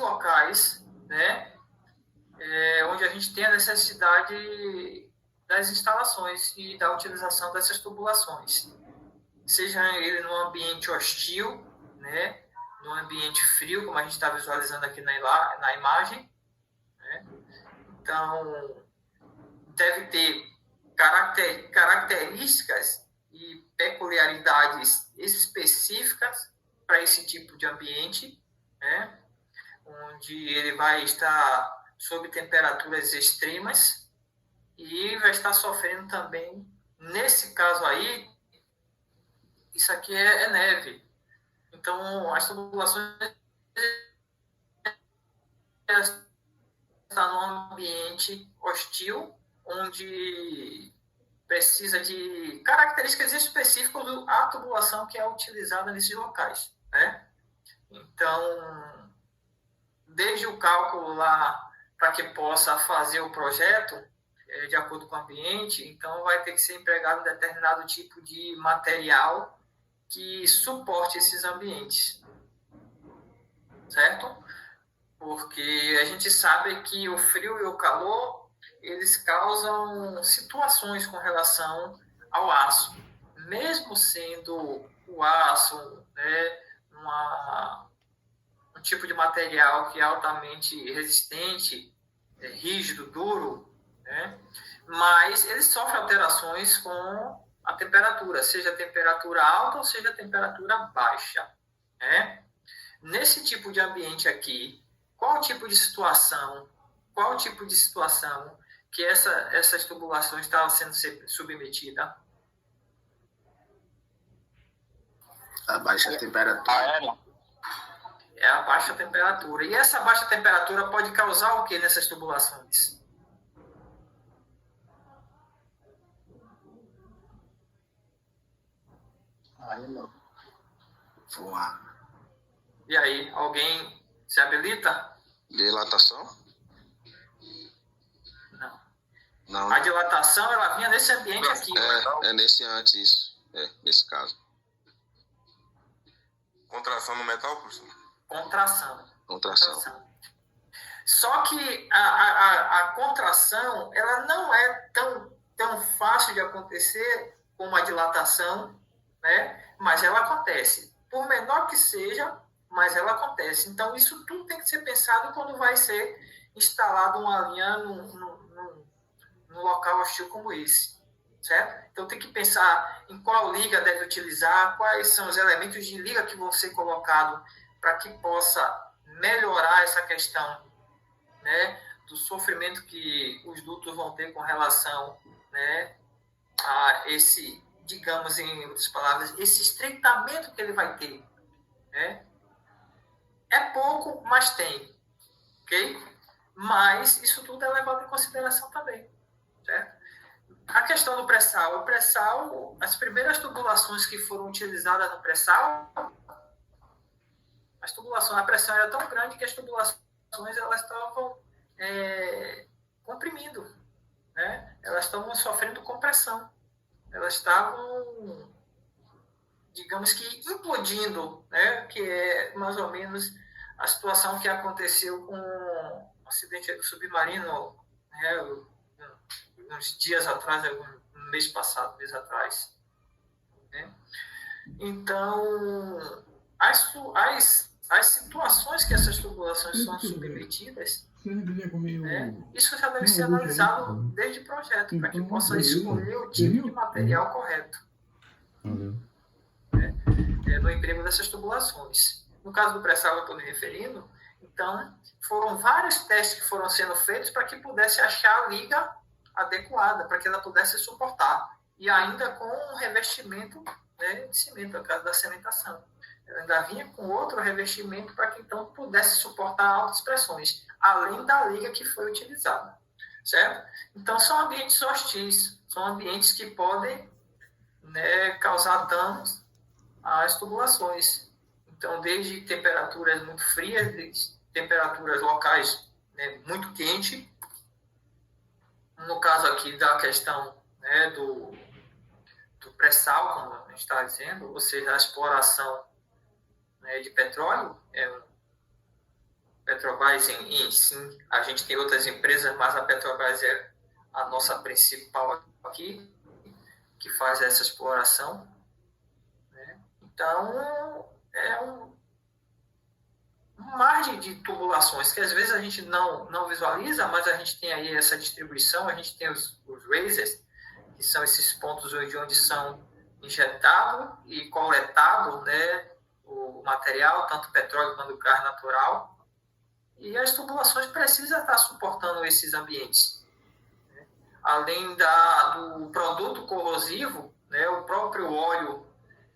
locais, né, onde a gente tem a necessidade das instalações e da utilização dessas tubulações. Seja ele num ambiente hostil, né, num ambiente frio, como a gente está visualizando aqui na imagem, né? Então, deve ter características e peculiaridades específicas para esse tipo de ambiente, né? Onde ele vai estar sob temperaturas extremas e vai estar sofrendo também, nesse caso aí, isso aqui é neve. Então, as tubulações estão num ambiente hostil, onde precisa de características específicas da tubulação que é utilizada nesses locais, né? Então, desde o cálculo lá para que possa fazer o projeto de acordo com o ambiente, então vai ter que ser empregado um determinado tipo de material que suporte esses ambientes, certo? Porque a gente sabe que o frio e o calor, eles causam situações com relação ao aço. Mesmo sendo o aço, né, um tipo de material que é altamente resistente, rígido, duro, né, mas ele sofre alterações com a temperatura, seja a temperatura alta ou seja a temperatura baixa, né? Nesse tipo de ambiente aqui, qual tipo de situação que essas tubulações estavam sendo submetidas? A baixa temperatura. É a baixa temperatura. E essa baixa temperatura pode causar o que nessas tubulações? Aí não. Voar. E aí, alguém se habilita? Dilatação? Não. A dilatação, ela vinha nesse ambiente aqui. É nesse antes, isso. Nesse caso. Contração no metal, professor? Contração. Só que a contração, ela não é tão fácil de acontecer como a dilatação, né? Mas ela acontece. Por menor que seja, mas ela acontece. Então, isso tudo tem que ser pensado quando vai ser instalado uma linha num local hostil como esse, certo? Então, tem que pensar em qual liga deve utilizar, quais são os elementos de liga que vão ser colocados para que possa melhorar essa questão, né, do sofrimento que os dutos vão ter com relação, né, a esse, digamos em outras palavras, esse estreitamento que ele vai ter, né? É pouco, mas tem, ok? Mas isso tudo é levado em consideração também, certo? A questão do pré-sal. O pré-sal, as primeiras tubulações que foram utilizadas no pré-sal, a pressão era tão grande que as tubulações elas estavam comprimindo, né? Elas estavam sofrendo compressão. Elas estavam, digamos que, implodindo, né? Que é mais ou menos a situação que aconteceu com o acidente do submarino, né? Uns dias atrás, um mês atrás. Né? Então, as situações que essas tubulações são submetidas, né? Isso já deve ser analisado desde o projeto, para que possa escolher o tipo de material correto, né? No emprego dessas tubulações. No caso do pré-sal, eu estou me referindo, então, foram vários testes que foram sendo feitos para que pudesse achar a liga adequada, para que ela pudesse suportar, e ainda com um revestimento, né, de cimento, no caso da cimentação. Ela ainda vinha com outro revestimento para que então pudesse suportar altas pressões, além da liga que foi utilizada, certo? Então, são ambientes hostis, são ambientes que podem, né, causar danos às tubulações. Então, desde temperaturas muito frias, desde temperaturas locais, né, muito quentes. No caso aqui da questão, né, do pré-sal, como a gente está dizendo, ou seja, a exploração, né, de petróleo Petrobras sim, a gente tem outras empresas, mas a Petrobras é a nossa principal aqui, que faz essa exploração, né? Então, é um mar de tubulações que às vezes a gente não visualiza, mas a gente tem aí essa distribuição, a gente tem os risers, que são esses pontos onde são injetado e coletado, né, o material, tanto petróleo quanto gás natural, e as tubulações precisam estar suportando esses ambientes. Né? Além do produto corrosivo, né, o próprio óleo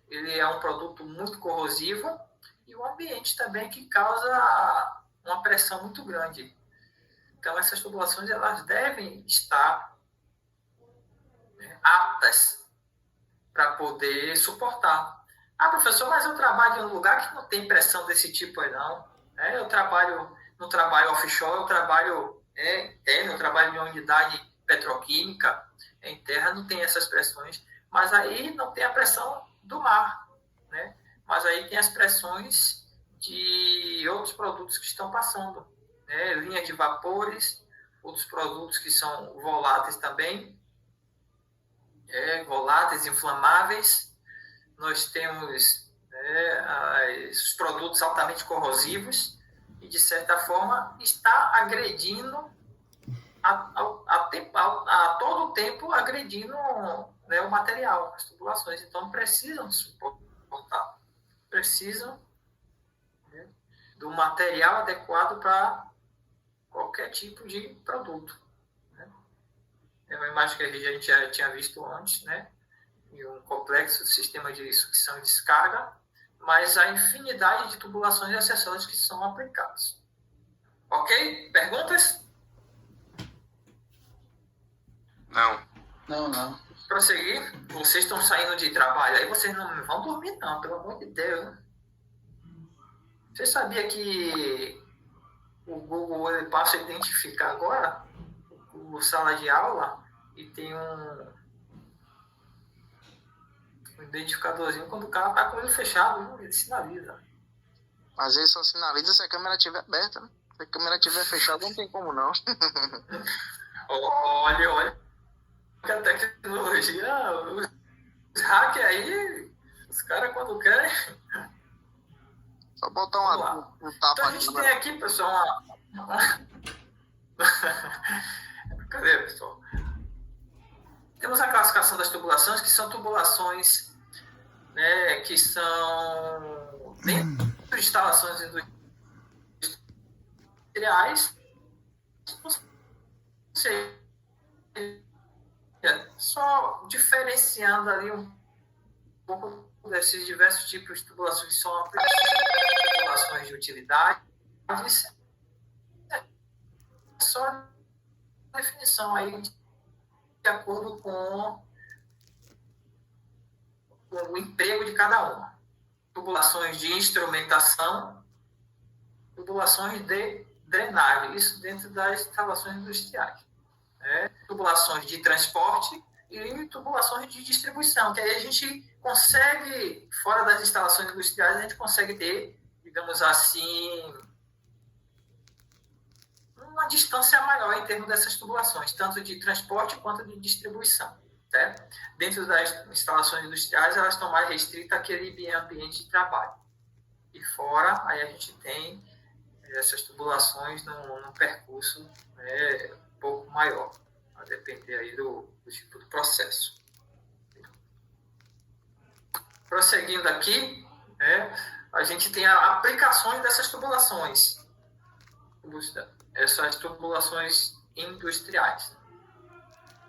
ele é um produto muito corrosivo, e o ambiente também que causa uma pressão muito grande. Então, essas tubulações elas devem estar, né, aptas para poder suportar. Ah, professor, mas eu trabalho em um lugar que não tem pressão desse tipo aí, não. Eu não trabalho offshore, eu trabalho em terra, eu trabalho em uma unidade petroquímica, em terra não tem essas pressões, mas aí não tem a pressão do mar, né? Mas aí tem as pressões de outros produtos que estão passando, né? Linhas de vapores, outros produtos que são voláteis também, voláteis, inflamáveis. Nós temos os produtos altamente corrosivos e, de certa forma, está agredindo a todo tempo, agredindo, né, o material, as tubulações. Então, precisam suportar, precisam, né, do material adequado para qualquer tipo de produto. Né? É uma imagem que a gente já tinha visto antes, né? E um complexo sistema de sucção e descarga, mas a infinidade de tubulações e acessórios que são aplicados. Ok? Perguntas? Não. Prosseguir? Vocês estão saindo de trabalho, aí vocês não vão dormir não, pelo amor de Deus. Você sabia que o Google ele passa a identificar agora o sala de aula e tem um identificadorzinho quando o cara tá com ele fechado, ele sinaliza. Mas ele só sinaliza se a câmera estiver aberta, né? Se a câmera estiver fechada, não tem como não. Olha que a tecnologia, os hackers aí, os caras quando querem... Só botar um tapa então a gente tem aqui, pessoal, Cadê, pessoal? Temos a classificação das tubulações, que são tubulações, né, que são dentro de instalações industriais, ou seja, só diferenciando ali um pouco desses diversos tipos de tubulações que são tubulações de utilidade, só a definição aí de acordo com o emprego de cada uma. Tubulações de instrumentação, tubulações de drenagem, isso dentro das instalações industriais. Tubulações de transporte e tubulações de distribuição, que aí a gente consegue, fora das instalações industriais, a gente consegue ter, digamos assim, uma distância maior em termos dessas tubulações, tanto de transporte quanto de distribuição. Certo? Dentro das instalações industriais, elas estão mais restritas àquele ambiente de trabalho. E fora, aí a gente tem essas tubulações num percurso, né, um pouco maior, a depender aí do tipo do processo. Prosseguindo aqui, né, a gente tem as aplicações dessas tubulações. Essas tubulações industriais.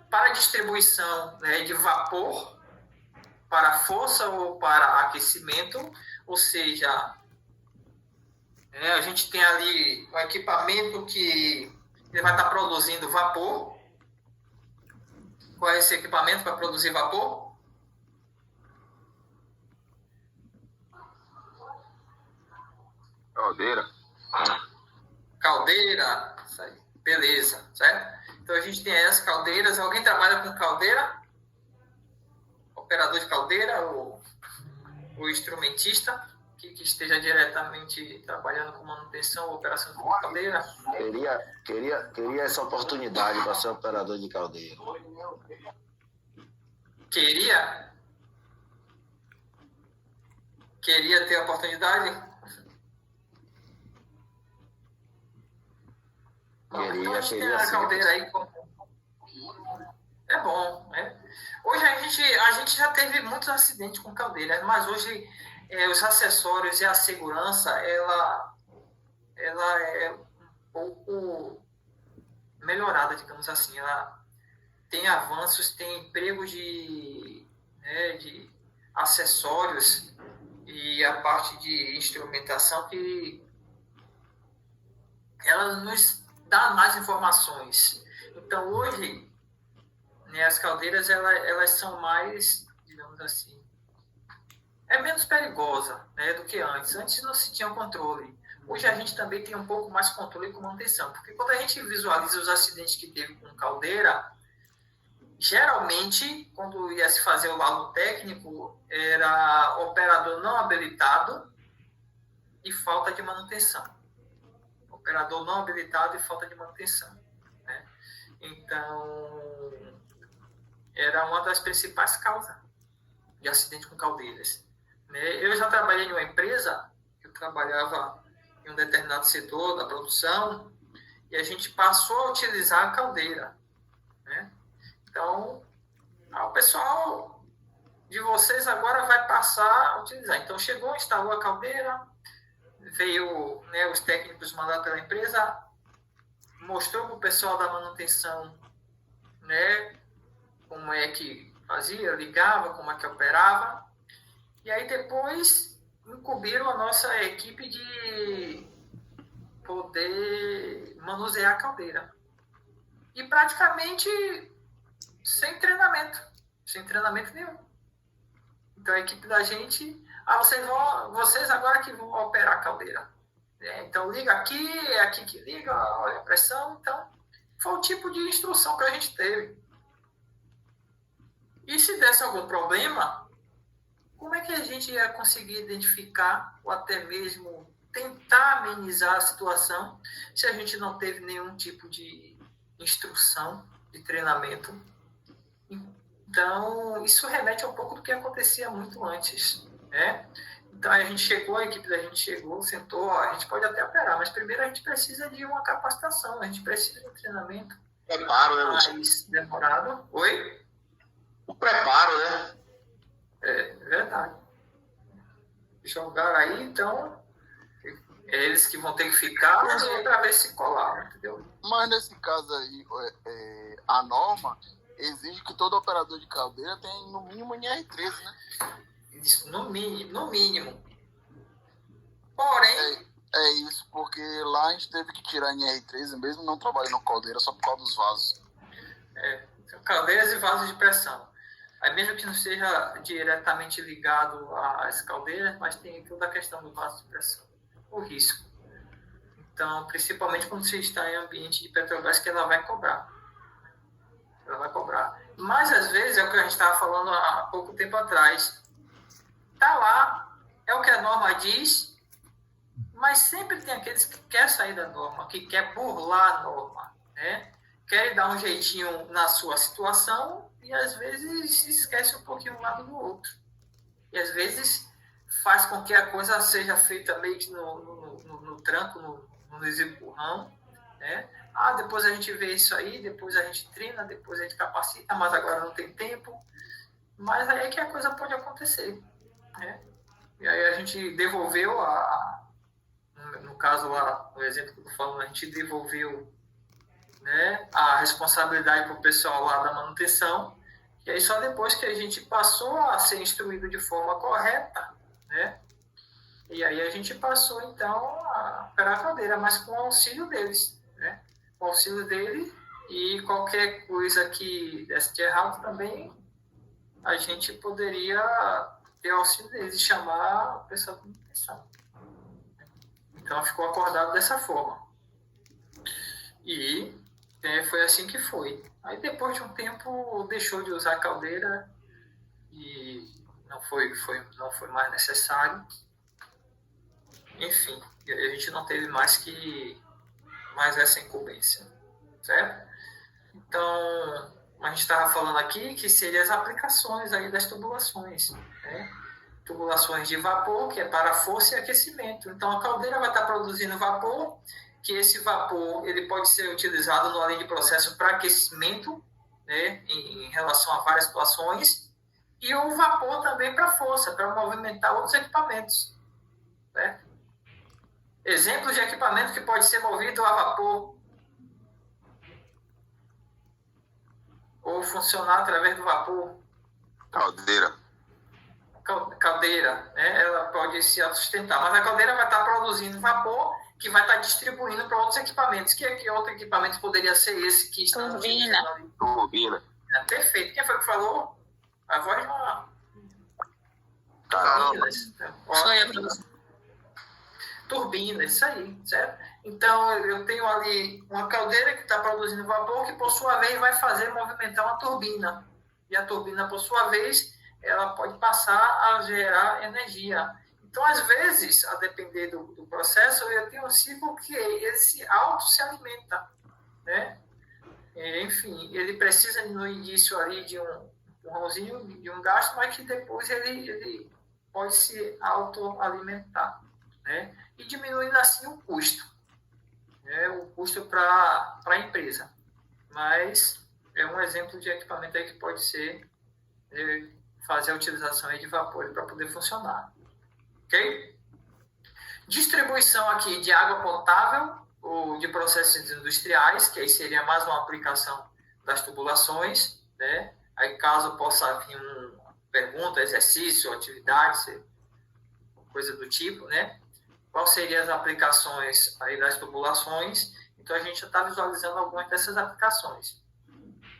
Para distribuição, né, de vapor, para força ou para aquecimento, ou seja, a gente tem ali um equipamento que ele vai estar produzindo vapor. Qual é esse equipamento para produzir vapor? Caldeira, isso aí. Beleza, certo? Então a gente tem as caldeiras. Alguém trabalha com caldeira? Operador de caldeira ou instrumentista? que esteja diretamente trabalhando com manutenção ou operação de caldeira? Queria essa oportunidade para ser operador de caldeira. Queria ter a oportunidade? Então a gente tem a caldeira aí como... É bom, né? Hoje a gente já teve muitos acidentes com caldeira, mas hoje os acessórios e a segurança, ela é um pouco melhorada, digamos assim. Ela tem avanços, tem emprego de acessórios e a parte de instrumentação que ela nos dá mais informações. Então, hoje, né, as caldeiras, elas são mais, digamos assim, é menos perigosa, né, do que antes. Antes não se tinha controle. Hoje a gente também tem um pouco mais controle com manutenção. Porque quando a gente visualiza os acidentes que teve com caldeira, geralmente, quando ia se fazer o laudo técnico, era operador não habilitado e falta de manutenção. Operador não habilitado e falta de manutenção, né? Então, era uma das principais causas de acidente com caldeiras, né? Eu já trabalhei em uma empresa, eu trabalhava em um determinado setor da produção, e a gente passou a utilizar a caldeira, né? Então, o pessoal de vocês agora vai passar a utilizar. Então, chegou, instalou a caldeira, veio, né, os técnicos mandados pela empresa, mostrou para o pessoal da manutenção, né, como é que fazia, ligava, como é que operava, e aí depois incumbiram a nossa equipe de poder manusear a caldeira. E praticamente sem treinamento nenhum. Então a equipe da gente, vocês agora que vão operar a caldeira. Então liga aqui, é aqui que liga, olha a pressão. Então foi o tipo de instrução que a gente teve. E se desse algum problema, como é que a gente ia conseguir identificar ou até mesmo tentar amenizar a situação se a gente não teve nenhum tipo de instrução, de treinamento? Então, isso remete a um pouco do que acontecia muito antes, né? Então, a equipe da gente chegou, sentou, a gente pode até operar, mas primeiro a gente precisa de uma capacitação, a gente precisa de um treinamento Preparo, né, mais demorado. Oi? O preparo, né? É verdade. Jogar aí, então, é eles que vão ter que ficar para ver se colar, entendeu? Mas nesse caso aí, a norma exige que todo operador de caldeira tenha no mínimo NR13, né? Isso, no mínimo. Porém... É isso, porque lá a gente teve que tirar NR13, mesmo não trabalhando caldeira, só por causa dos vasos. Caldeiras e vasos de pressão. Aí mesmo que não seja diretamente ligado às caldeiras, mas tem toda a questão do vaso de pressão. O risco. Então, principalmente quando você está em ambiente de Petrobras, que ela vai cobrar. Mas, às vezes, é o que a gente estava falando há pouco tempo atrás. Está lá, é o que a norma diz, mas sempre tem aqueles que querem sair da norma, que quer burlar a norma, né? Querem dar um jeitinho na sua situação e, às vezes, esquece um pouquinho um lado do outro. E, às vezes, faz com que a coisa seja feita meio que no tranco, no empurrão, né? Depois a gente vê isso aí, depois a gente treina, depois a gente capacita, mas agora não tem tempo. Mas aí é que a coisa pode acontecer, né? E aí a gente devolveu, no caso lá, no exemplo que eu estou falando, a gente devolveu, né, a responsabilidade para o pessoal lá da manutenção, e aí só depois que a gente passou a ser instruído de forma correta, né? E aí a gente passou, então, a operar a caldeira, mas com o auxílio deles, né? Com o auxílio dele, e qualquer coisa que desse de errado também, a gente poderia ter o auxílio deles e chamar o pessoal de manutenção. Então, ficou acordado dessa forma. E foi assim que foi. Aí, depois de um tempo, deixou de usar a caldeira e não foi mais necessário. enfim, a gente não teve mais essa incumbência, certo? Então, a gente estava falando aqui que seriam as aplicações aí das tubulações, né? Tubulações de vapor, que é para força e aquecimento. Então, a caldeira vai estar produzindo vapor, que esse vapor ele pode ser utilizado no além de processo para aquecimento, né, em relação a várias situações, e o vapor também para força, para movimentar outros equipamentos, certo? Exemplos de equipamento que pode ser movido a vapor ou funcionar através do vapor. Caldeira. Caldeira, né? Ela pode se autossustentar, mas a caldeira vai estar produzindo vapor que vai estar distribuindo para outros equipamentos. Que outro equipamento poderia ser esse que está Turbina. Turbina. Perfeito. Quem foi que falou? A voz de uma... Caramba. Foi a professora. Turbina, isso aí, certo? Então, eu tenho ali uma caldeira que está produzindo vapor que, por sua vez, vai fazer movimentar uma turbina. E a turbina, por sua vez, ela pode passar a gerar energia. Então, às vezes, a depender do processo, eu tenho um ciclo que ele se alimenta, né? Enfim, ele precisa, no início ali, de um empurrãozinho, de um gasto, mas que depois ele pode se autoalimentar, né? E diminuindo assim o custo, né? O custo para a empresa. Mas é um exemplo de equipamento aí que pode ser fazer a utilização aí de vapor para poder funcionar. Ok? Distribuição aqui de água potável ou de processos industriais, que aí seria mais uma aplicação das tubulações, né? Aí caso possa vir uma pergunta, exercício, atividade, coisa do tipo, né? Quais seriam as aplicações aí das tubulações? Então, a gente já está visualizando algumas dessas aplicações.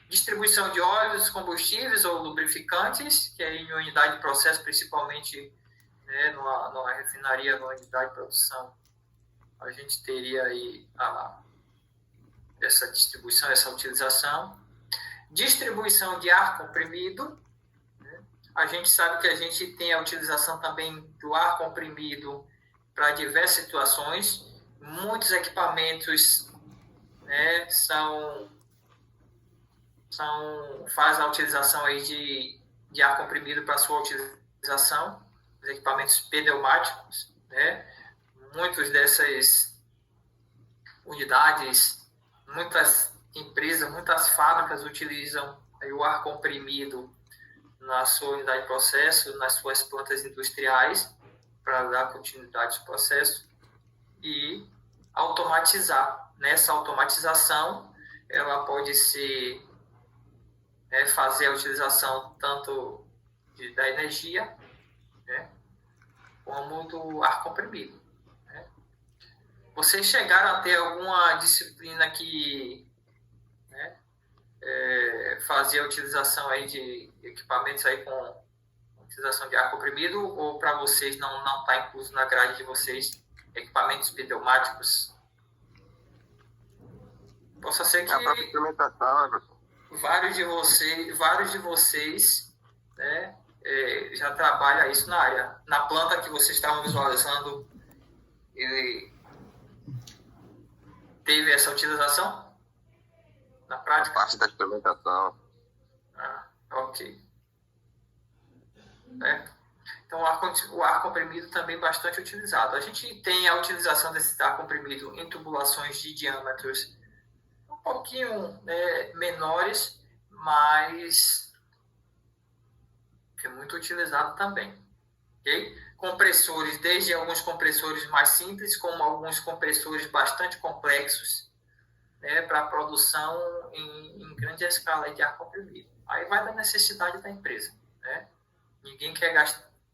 Distribuição de óleos, combustíveis ou lubrificantes, que é em unidade de processo, principalmente, né, numa refinaria, numa unidade de produção. A gente teria aí essa distribuição, essa utilização. Distribuição de ar comprimido. Né? A gente sabe que a gente tem a utilização também do ar comprimido para diversas situações. Muitos equipamentos, né, faz a utilização aí de ar comprimido para sua utilização, os equipamentos pneumáticos, né? Muitas dessas unidades, muitas empresas, muitas fábricas utilizam aí o ar comprimido na sua unidade de processo, nas suas plantas industriais, para dar continuidade ao processo e automatizar. Nessa automatização, ela pode ser fazer a utilização tanto da energia, né, como do ar comprimido. Né? Vocês chegaram a ter alguma disciplina que, né, fazia a utilização aí de equipamentos aí com utilização de ar comprimido, ou para vocês não está incluso na grade de vocês equipamentos pneumáticos? Possa ser que A própria implementação, né, vários de vocês, né, já trabalham isso na área. Na planta que vocês estavam visualizando, ele teve essa utilização na prática? parte da implementação. Ok. Então, o ar comprimido também bastante utilizado. A gente tem a utilização desse ar comprimido em tubulações de diâmetros um pouquinho menores, mas é muito utilizado também. Okay? Compressores, desde alguns compressores mais simples, como alguns compressores bastante complexos, né, para a produção em grande escala de ar comprimido. Aí vai da necessidade da empresa. Né? Ninguém quer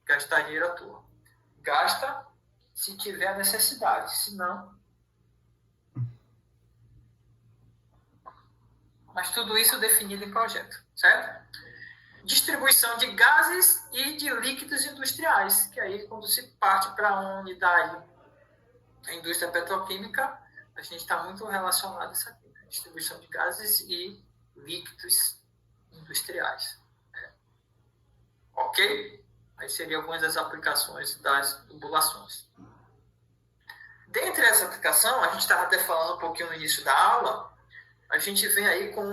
gastar dinheiro à toa. Gasta se tiver a necessidade, senão... Mas tudo isso definido em projeto, certo? Distribuição de gases e de líquidos industriais, que aí quando se parte para uma unidade da indústria petroquímica, a gente está muito relacionado a isso aqui, né? Distribuição de gases e líquidos industriais. Né? Ok? Aí seriam algumas das aplicações das tubulações. Dentre essa aplicação, a gente estava até falando um pouquinho no início da aula, a gente vem aí com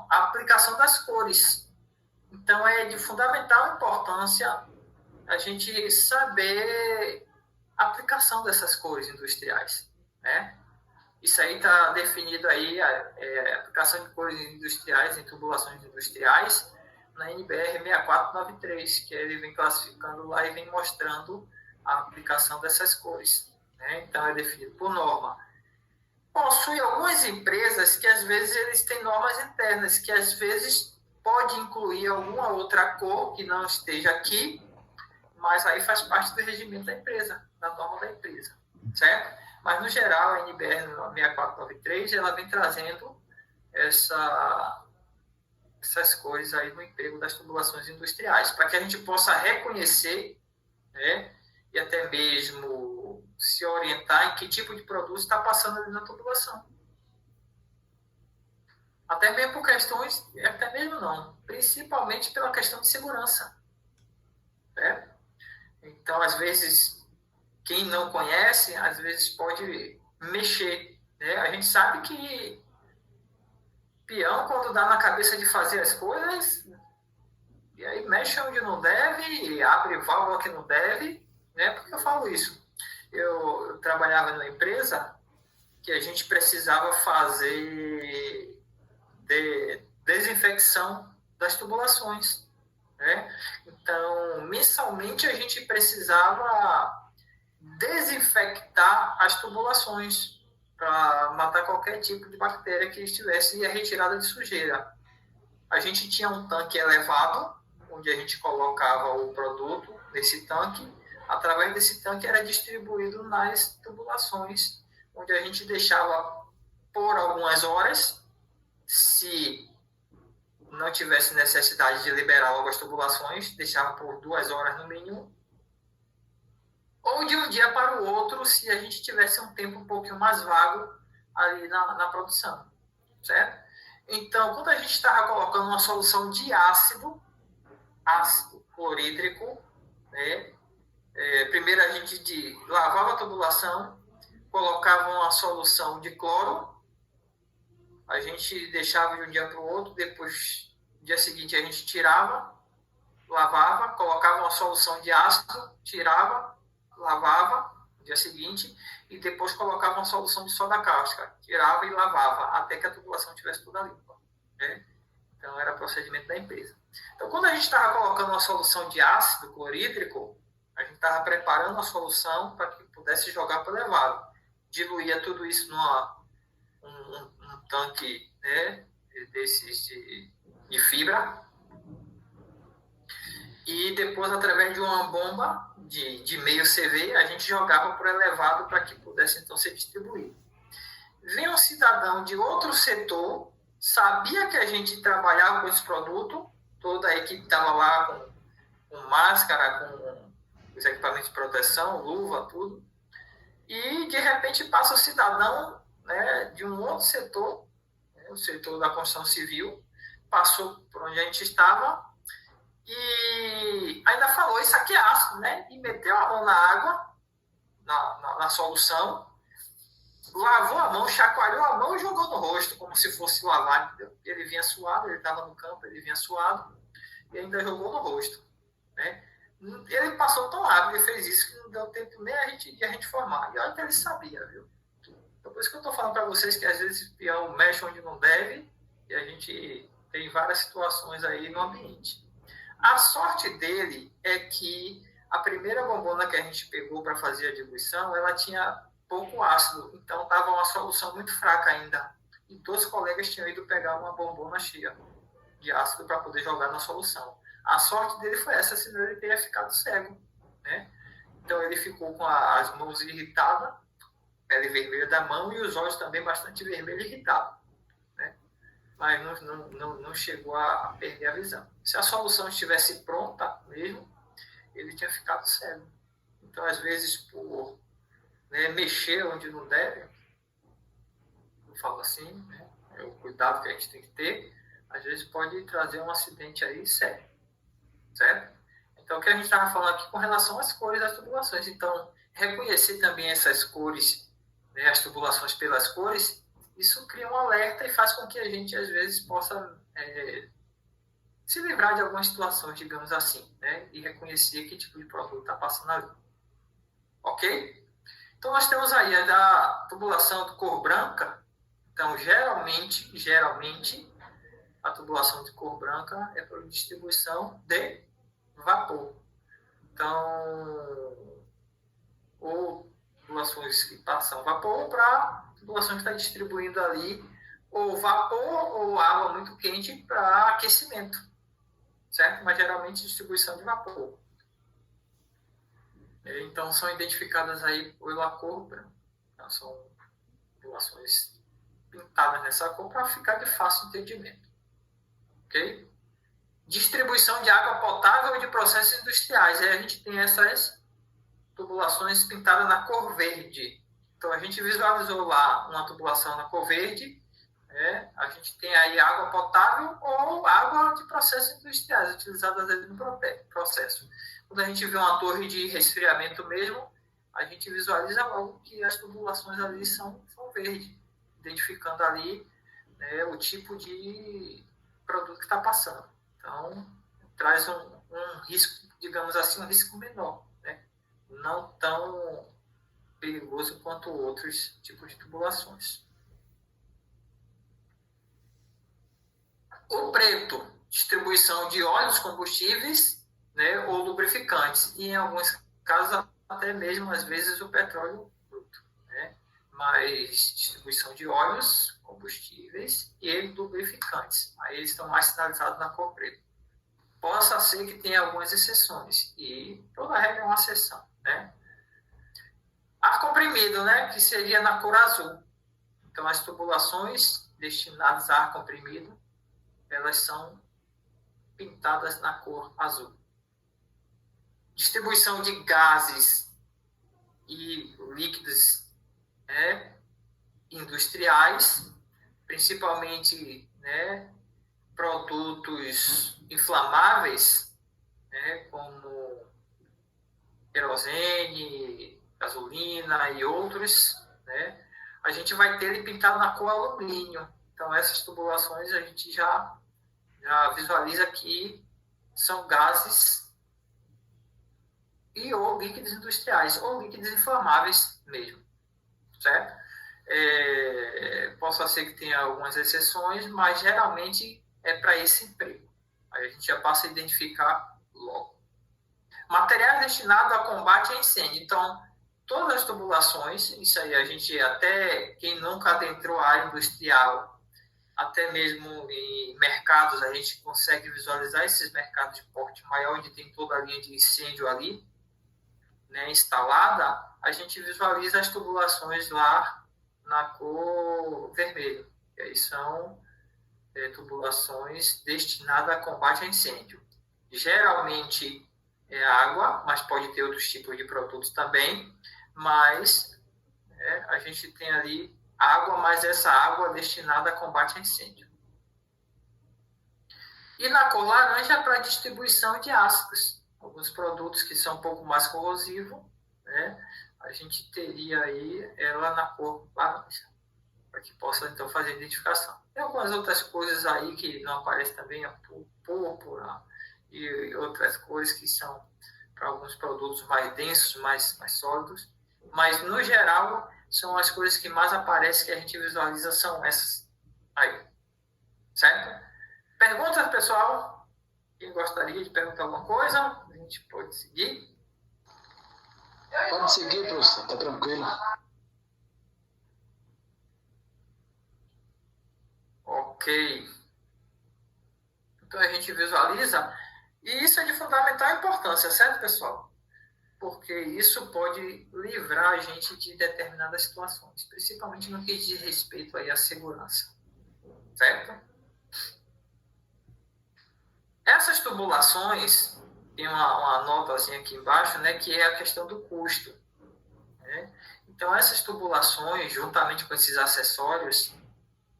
a aplicação das cores. Então, é de fundamental importância a gente saber a aplicação dessas cores industriais, né? Isso aí está definido aí, a aplicação de cores industriais em tubulações industriais, na NBR 6493, que ele vem classificando lá e vem mostrando a aplicação dessas cores, né? Então, é definido por norma. Possui algumas empresas que, às vezes, eles têm normas internas, que, às vezes, pode incluir alguma outra cor que não esteja aqui, mas aí faz parte do regimento da empresa, da norma da empresa, certo? Mas, no geral, a NBR 6493, ela vem trazendo essas cores aí no emprego das tubulações industriais, para que a gente possa reconhecer, né, e até mesmo se orientar em que tipo de produto está passando ali na tubulação. Até mesmo por questões, até mesmo não, principalmente pela questão de segurança, né? Então, às vezes, quem não conhece, às vezes pode mexer, né? A gente sabe que peão, quando dá na cabeça de fazer as coisas, e aí mexe onde não deve, abre válvula que não deve, né? Por que eu falo isso? Eu trabalhava numa empresa que a gente precisava fazer desinfecção das tubulações, né? Então, mensalmente a gente precisava desinfectar as tubulações para matar qualquer tipo de bactéria que estivesse retirada de sujeira. A gente tinha um tanque elevado, onde a gente colocava o produto nesse tanque. Através desse tanque era distribuído nas tubulações, onde a gente deixava por algumas horas. Se não tivesse necessidade de liberar logo as tubulações, deixava por 2 horas no mínimo. Ou de um dia para o outro, se a gente tivesse um tempo um pouquinho mais vago ali na produção, certo? Então, quando a gente estava colocando uma solução de ácido clorídrico, né? Primeiro a gente lavava a tubulação, colocava uma solução de cloro, a gente deixava de um dia para o outro, depois, no dia seguinte, a gente tirava, lavava, colocava uma solução de ácido, tirava, lavava, no dia seguinte, e depois colocava uma solução de soda cáustica, tirava e lavava, até que a tubulação estivesse toda limpa, né? Então, era o procedimento da empresa. Então, quando a gente estava colocando uma solução de ácido clorídrico, a gente estava preparando a solução para que pudesse jogar para o elevado. Diluía tudo isso num tanque, né, desses de fibra. E depois, através de uma bomba de meio CV, a gente jogava para o elevado para que pudesse, então, ser distribuído. Vem um cidadão de outro setor, sabia que a gente trabalhava com esse produto, toda a equipe estava lá com máscara, com os equipamentos de proteção, luva, tudo. E, de repente, passa o cidadão, né, de um outro setor, né, o setor da construção civil, passou por onde a gente estava e ainda falou, isso aqui é ácido, né? E meteu a mão na água, na solução, lavou a mão, chacoalhou a mão e jogou no rosto, como se fosse lavar, entendeu? Ele vinha suado, ele estava no campo, ele vinha suado, e ainda jogou no rosto, né? Ele passou tão rápido, ele fez isso, que não deu tempo nem de a gente formar. E olha que ele sabia, viu? Então, por isso que eu estou falando para vocês que às vezes o peão mexe onde não deve, e a gente tem várias situações aí no ambiente. A sorte dele é que a primeira bombona que a gente pegou para fazer a diluição, ela tinha pouco ácido, então estava uma solução muito fraca ainda. E 2 colegas tinham ido pegar uma bombona cheia de ácido para poder jogar na solução. A sorte dele foi essa, senão ele teria ficado cego, né? Então ele ficou com as mãos irritadas, pele vermelha da mão e os olhos também bastante vermelhos e irritados, né? Mas não chegou a perder a visão. Se a solução estivesse pronta mesmo, ele tinha ficado cego. Então, às vezes, por, né, mexer onde não deve, eu falo assim, né, é o cuidado que a gente tem que ter, às vezes pode trazer um acidente aí sério, certo? Então, o que a gente estava falando aqui com relação às cores das tubulações. Então, reconhecer também essas cores, né, as tubulações pelas cores, isso cria um alerta e faz com que a gente, às vezes, possa se livrar de algumas situações, digamos assim, né, e reconhecer que tipo de produto está passando ali. Ok? Então, nós temos aí a da tubulação de cor branca. Então, geralmente, a tubulação de cor branca é por distribuição de vapor. Então, ou tubulações que passam vapor para tubulações que está distribuindo ali ou vapor ou água muito quente para aquecimento, certo? Mas geralmente distribuição de vapor. Então, são identificadas aí pela cor branca. Então, são tubulações pintadas nessa cor para ficar de fácil entendimento. Ok? Distribuição de água potável de processos industriais. Aí a gente tem essas tubulações pintadas na cor verde. Então, a gente visualizou lá uma tubulação na cor verde. A gente tem aí água potável ou água de processos industriais, utilizadas ali no processo. Quando a gente vê uma torre de resfriamento mesmo, a gente visualiza logo que as tubulações ali são verde, identificando ali, né, o tipo de produto que está passando. Então, traz um risco, digamos assim, um risco menor, né? Não tão perigoso quanto outros tipos de tubulações. O preto, distribuição de óleos, combustíveis, né, ou lubrificantes. E em alguns casos, até mesmo, às vezes, o petróleo bruto. Né? Mas distribuição de óleos, combustíveis e lubrificantes. Aí eles estão mais sinalizados na cor preta. Possa ser que tenha algumas exceções. E toda regra é uma exceção. Né? Ar comprimido, né, que seria na cor azul. Então, as tubulações destinadas a ar comprimido, elas são pintadas na cor azul. Distribuição de gases e líquidos industriais, principalmente, né, produtos inflamáveis, né, como querosene, gasolina e outros, né, a gente vai ter ele pintado na cor alumínio. Então, essas tubulações a gente já visualiza que são gases e ou líquidos industriais, ou líquidos inflamáveis mesmo, certo? Possa ser que tenha algumas exceções, mas geralmente é para esse emprego. Aí a gente já passa a identificar logo. Materiais destinados a combate a incêndio. Então, todas as tubulações, isso aí a gente até, quem nunca adentrou a área industrial, até mesmo em mercados, a gente consegue visualizar esses mercados de porte maior, onde tem toda a linha de incêndio ali, né, instalada, a gente visualiza as tubulações lá na cor vermelho. E aí são tubulações destinadas a combate a incêndio. Geralmente é água, mas pode ter outros tipos de produtos também, mas a gente tem ali água, mas essa água é destinada a combate a incêndio. E na cor laranja para distribuição de ácidos. Alguns produtos que são um pouco mais corrosivos, né? A gente teria aí ela na cor laranja, para que possa então fazer a identificação. Tem algumas outras coisas aí que não aparecem também, a púrpura e outras cores que são para alguns produtos mais densos, mais sólidos, mas no geral são as cores que mais aparecem, que a gente visualiza, são essas aí. Certo? Perguntas, pessoal? Quem gostaria de perguntar alguma coisa? A gente pode seguir. Pode seguir, professor. Tá tranquilo. Ok. Então a gente visualiza. E isso é de fundamental importância, certo, pessoal? Porque isso pode livrar a gente de determinadas situações, principalmente no que diz respeito aí à segurança, certo? Essas tubulações, tem uma notazinha aqui embaixo, né, que é a questão do custo, né? Então, essas tubulações, juntamente com esses acessórios,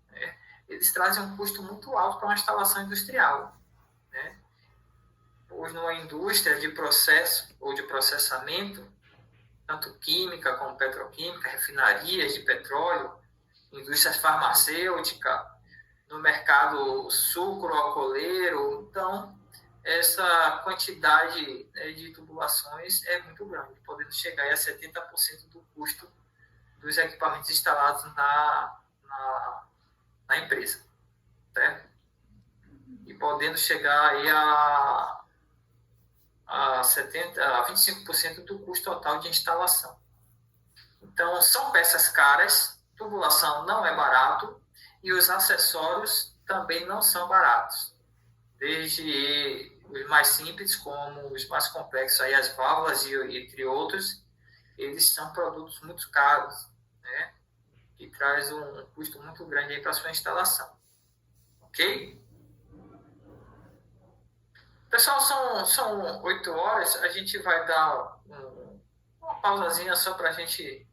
né, eles trazem um custo muito alto para uma instalação industrial, né? Pois numa indústria de processo ou de processamento, tanto química como petroquímica, refinarias de petróleo, indústrias farmacêuticas, no mercado sucroalcooleiro. Então, essa quantidade, né, de tubulações é muito grande, podendo chegar a 70% do custo dos equipamentos instalados na empresa, certo? E podendo chegar aí a 25% do custo total de instalação. Então, são peças caras, tubulação não é barato e os acessórios também não são baratos. Desde os mais simples como os mais complexos, aí as válvulas e entre outros, eles são produtos muito caros, né? Que traz um custo muito grande aí para a sua instalação. Ok? Pessoal, são 8 horas, a gente vai dar uma pausazinha só para a gente